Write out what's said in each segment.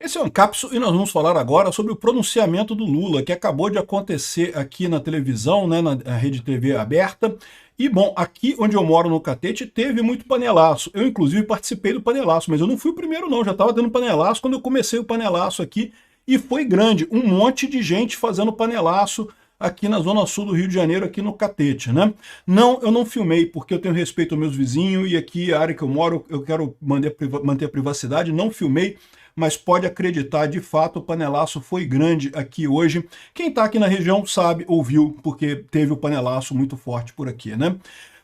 Esse é o Ancapsu e nós vamos falar agora sobre o pronunciamento do Lula, que acabou de acontecer aqui na televisão, né, na Rede TV aberta. E, bom, aqui onde eu moro no Catete teve muito panelaço. Eu, inclusive, participei do panelaço, mas eu não fui o primeiro, não. Já estava tendo panelaço quando eu comecei o panelaço aqui. E foi grande, um monte de gente fazendo panelaço aqui na Zona Sul do Rio de Janeiro, aqui no Catete, né? Não, eu não filmei, porque eu tenho respeito aos meus vizinhos e aqui, a área que eu moro, eu quero manter a privacidade, não filmei, mas pode acreditar, de fato, o panelaço foi grande aqui hoje. Quem está aqui na região sabe, ouviu, porque teve o panelaço muito forte por aqui, né?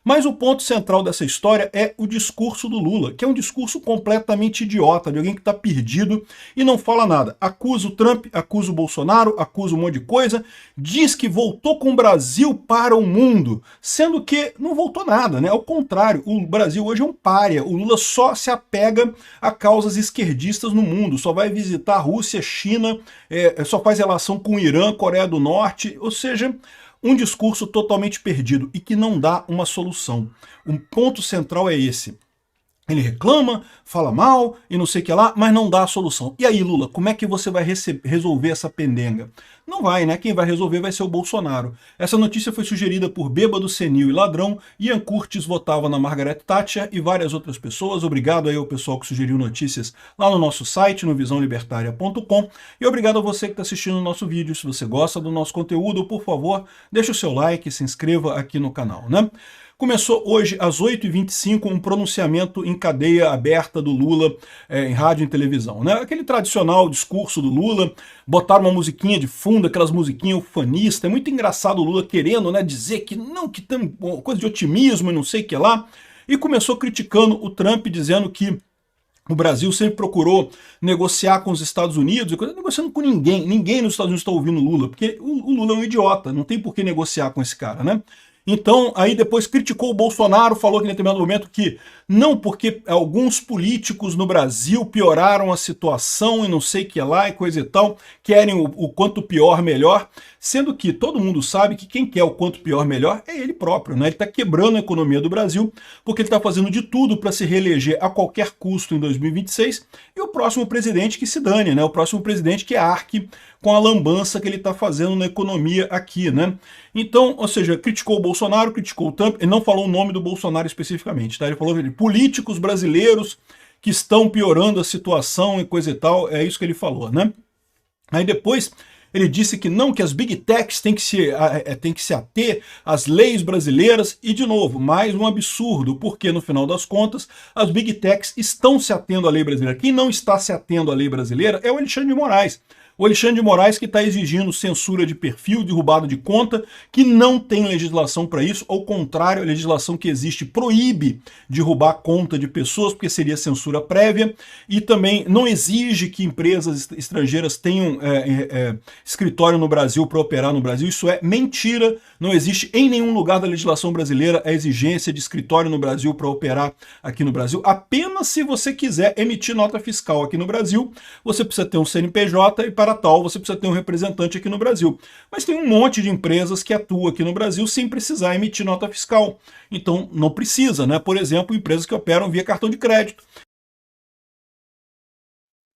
Mas o ponto central dessa história é o discurso do Lula, que é um discurso completamente idiota, de alguém que está perdido e não fala nada. Acusa o Trump, acusa o Bolsonaro, acusa um monte de coisa, diz que voltou com o Brasil para o mundo, sendo que não voltou nada, né? Ao contrário, o Brasil hoje é um pária, o Lula só se apega a causas esquerdistas no mundo, só vai visitar a Rússia, China, só faz relação com o Irã, Coreia do Norte, ou seja, um discurso totalmente perdido e que não dá uma solução. Um ponto central é esse. Ele reclama, fala mal e não sei o que lá, mas não dá a solução. E aí, Lula, como é que você vai resolver essa pendenga? Não vai, né? Quem vai resolver vai ser o Bolsonaro. Essa notícia foi sugerida por Bêbado, Senil e Ladrão. Ian Curtis votava na Margaret Thatcher e várias outras pessoas. Obrigado aí ao pessoal que sugeriu notícias lá no nosso site, no visãolibertaria.com. E obrigado a você que está assistindo o nosso vídeo. Se você gosta do nosso conteúdo, por favor, deixe o seu like, se inscreva aqui no canal, né? Começou hoje, às 8h25, um pronunciamento em cadeia aberta do Lula em rádio e televisão, né? Aquele tradicional discurso do Lula, botaram uma musiquinha de fundo, aquelas musiquinhas ufanistas. É muito engraçado o Lula querendo, né, dizer que não, que tem coisa de otimismo e não sei o que lá. E começou criticando o Trump, dizendo que o Brasil sempre procurou negociar com os Estados Unidos, negociando com ninguém. Ninguém nos Estados Unidos está ouvindo o Lula, porque o Lula é um idiota, não tem por que negociar com esse cara, né? Então, aí depois criticou o Bolsonaro, falou que em determinado momento que não, porque alguns políticos no Brasil pioraram a situação e não sei o que lá e coisa e tal, querem o quanto pior melhor, sendo que todo mundo sabe que quem quer o quanto pior melhor é ele próprio, né? Ele está quebrando a economia do Brasil, porque ele está fazendo de tudo para se reeleger a qualquer custo em 2026, e o próximo presidente que se dane, né? O próximo presidente que arque com a lambança que ele está fazendo na economia aqui, né? Então, ou seja, criticou o Bolsonaro, criticou o Trump, ele não falou o nome do Bolsonaro especificamente, tá? Ele falou de políticos brasileiros que estão piorando a situação e coisa e tal, é isso que ele falou, né? Aí depois ele disse que não, que as big techs têm que se ater às leis brasileiras, e de novo, mais um absurdo, porque no final das contas as big techs estão se atendo à lei brasileira. Quem não está se atendo à lei brasileira é o Alexandre de Moraes. O Alexandre de Moraes que está exigindo censura de perfil, derrubada de conta, que não tem legislação para isso, ao contrário, a legislação que existe proíbe derrubar conta de pessoas, porque seria censura prévia, e também não exige que empresas estrangeiras tenham escritório no Brasil para operar no Brasil. Isso é mentira, não existe em nenhum lugar da legislação brasileira a exigência de escritório no Brasil para operar aqui no Brasil. Apenas se você quiser emitir nota fiscal aqui no Brasil, você precisa ter um CNPJ e para tal você precisa ter um representante aqui no Brasil. Mas tem um monte de empresas que atuam aqui no Brasil sem precisar emitir nota fiscal. Então não precisa, né? Por exemplo, empresas que operam via cartão de crédito.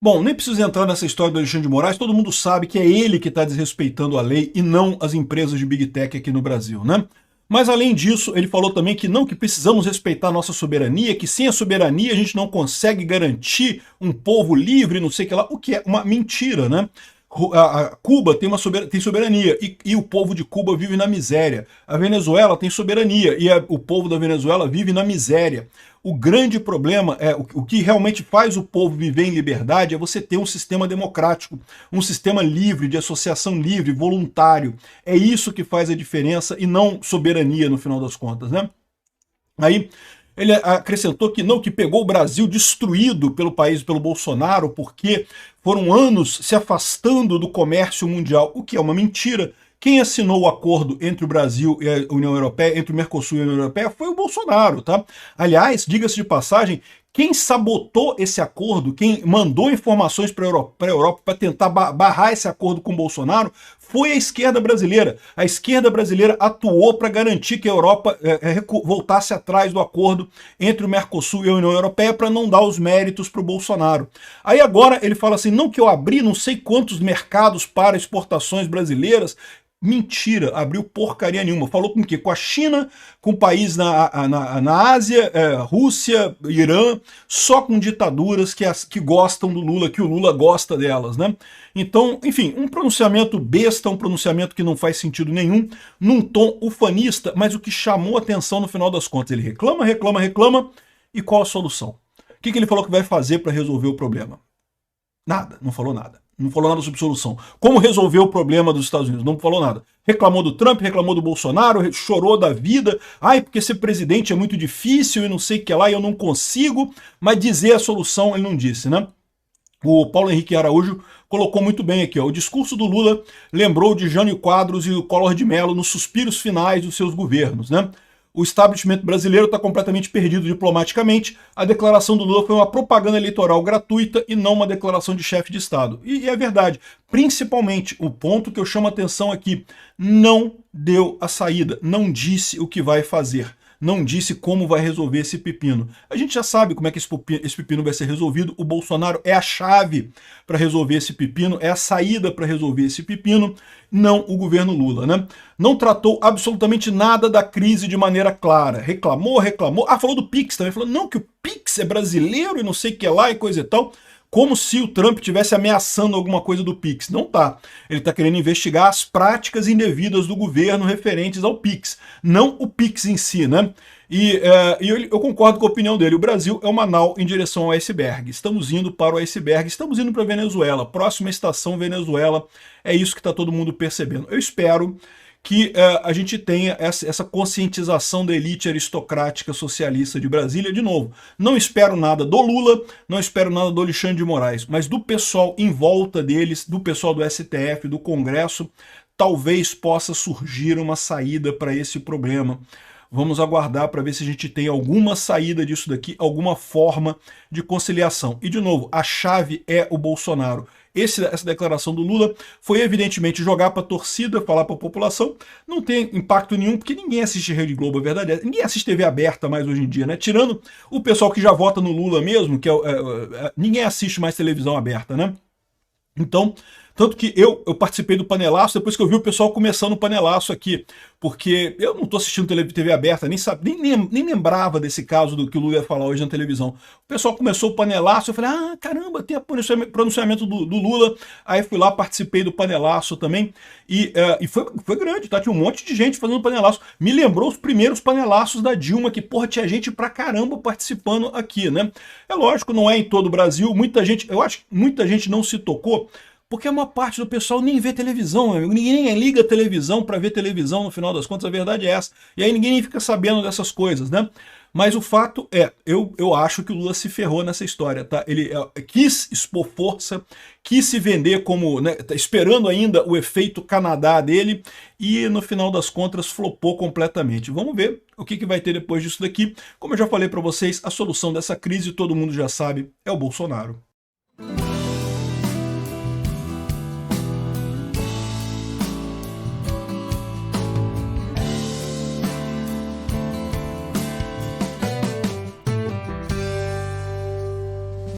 Bom, nem preciso entrar nessa história do Alexandre de Moraes, todo mundo sabe que é ele que está desrespeitando a lei e não as empresas de Big Tech aqui no Brasil, né? Mas além disso, ele falou também que não, que precisamos respeitar a nossa soberania, que sem a soberania a gente não consegue garantir um povo livre, não sei o que lá, o que é uma mentira, né? Cuba tem soberania e o povo de Cuba vive na miséria. A Venezuela tem soberania e o povo da Venezuela vive na miséria. O grande problema é o que realmente faz o povo viver em liberdade é você ter um sistema democrático, um sistema livre, de associação livre, voluntário. É isso que faz a diferença e não soberania no final das contas, né? Aí ele acrescentou que não, que pegou o Brasil destruído pelo país, pelo Bolsonaro, porque foram anos se afastando do comércio mundial, o que é uma mentira. Quem assinou o acordo entre o Brasil e a União Europeia, entre o Mercosul e a União Europeia, foi o Bolsonaro, tá? Aliás, diga-se de passagem, Quem sabotou esse acordo, quem mandou informações para a Europa para tentar barrar esse acordo com Bolsonaro, foi a esquerda brasileira. A esquerda brasileira atuou para garantir que a Europa voltasse atrás do acordo entre o Mercosul e a União Europeia para não dar os méritos para o Bolsonaro. Aí agora ele fala assim, não que eu abri não sei quantos mercados para exportações brasileiras. Mentira, abriu porcaria nenhuma. Falou com o quê? Com a China, com países na Ásia, Rússia, Irã, só com ditaduras que gostam do Lula, que o Lula gosta delas, né? Então, enfim, um pronunciamento besta, um pronunciamento que não faz sentido nenhum, num tom ufanista, mas o que chamou atenção no final das contas, ele reclama, reclama, reclama, e qual a solução? O que ele falou que vai fazer para resolver o problema? Nada, não falou nada. Não falou nada sobre solução. Como resolver o problema dos Estados Unidos? Não falou nada. Reclamou do Trump, reclamou do Bolsonaro, chorou da vida. Ai, porque ser presidente é muito difícil e não sei o que lá, e eu não consigo. Mas dizer a solução ele não disse, né? O Paulo Henrique Araújo colocou muito bem aqui, ó. O discurso do Lula lembrou de Jânio Quadros e o Collor de Mello nos suspiros finais dos seus governos, né? O establishment brasileiro está completamente perdido diplomaticamente. A declaração do Lula foi uma propaganda eleitoral gratuita e não uma declaração de chefe de Estado. E é verdade. Principalmente, o ponto que eu chamo a atenção aqui, não deu a saída, não disse o que vai fazer. Não disse como vai resolver esse pepino. A gente já sabe como é que esse pepino vai ser resolvido. O Bolsonaro é a chave para resolver esse pepino, é a saída para resolver esse pepino, não o governo Lula, né? Não tratou absolutamente nada da crise de maneira clara. Reclamou, reclamou. Ah, falou do Pix também. Falou, não, que o Pix é brasileiro e não sei o que lá e coisa e tal. Como se o Trump estivesse ameaçando alguma coisa do Pix. Não tá. Ele está querendo investigar as práticas indevidas do governo referentes ao Pix, não o Pix em si, né? E eu concordo com a opinião dele. O Brasil é uma nau em direção ao iceberg. Estamos indo para o iceberg, estamos indo para a Venezuela. Próxima estação, Venezuela. É isso que está todo mundo percebendo. Eu espero que a gente tenha essa conscientização da elite aristocrática socialista de Brasília. De novo, não espero nada do Lula, não espero nada do Alexandre de Moraes, mas do pessoal em volta deles, do pessoal do STF, do Congresso, talvez possa surgir uma saída para esse problema. Vamos aguardar para ver se a gente tem alguma saída disso daqui, alguma forma de conciliação. E, de novo, a chave é o Bolsonaro. Essa declaração do Lula foi, evidentemente, jogar para a torcida, falar para a população. Não tem impacto nenhum, porque ninguém assiste Rede Globo, a verdade é. Ninguém assiste TV aberta mais hoje em dia, né? Tirando o pessoal que já vota no Lula mesmo, que ninguém assiste mais televisão aberta, né? Então, tanto que eu participei do panelaço depois que eu vi o pessoal começando o panelaço aqui, porque eu não estou assistindo TV aberta, nem lembrava desse caso do que o Lula ia falar hoje na televisão. O pessoal começou o panelaço, eu falei, ah, caramba, tem o pronunciamento do Lula, aí fui lá, participei do panelaço também, e foi grande, tá? Tinha um monte de gente fazendo panelaço. Me lembrou os primeiros panelaços da Dilma, que, porra, tinha gente pra caramba participando aqui, né? É lógico, não é em todo o Brasil, muita gente, eu acho que muita gente não se tocou, porque uma parte do pessoal nem vê televisão, meu amigo. Ninguém liga a televisão para ver televisão, no final das contas, a verdade é essa. E aí ninguém fica sabendo dessas coisas, né? Mas o fato é, eu acho que o Lula se ferrou nessa história, tá? Ele quis expor força, quis se vender como, né, tá esperando ainda o efeito Canadá dele, e no final das contas flopou completamente. Vamos ver o que vai ter depois disso daqui. Como eu já falei para vocês, a solução dessa crise, todo mundo já sabe, é o Bolsonaro.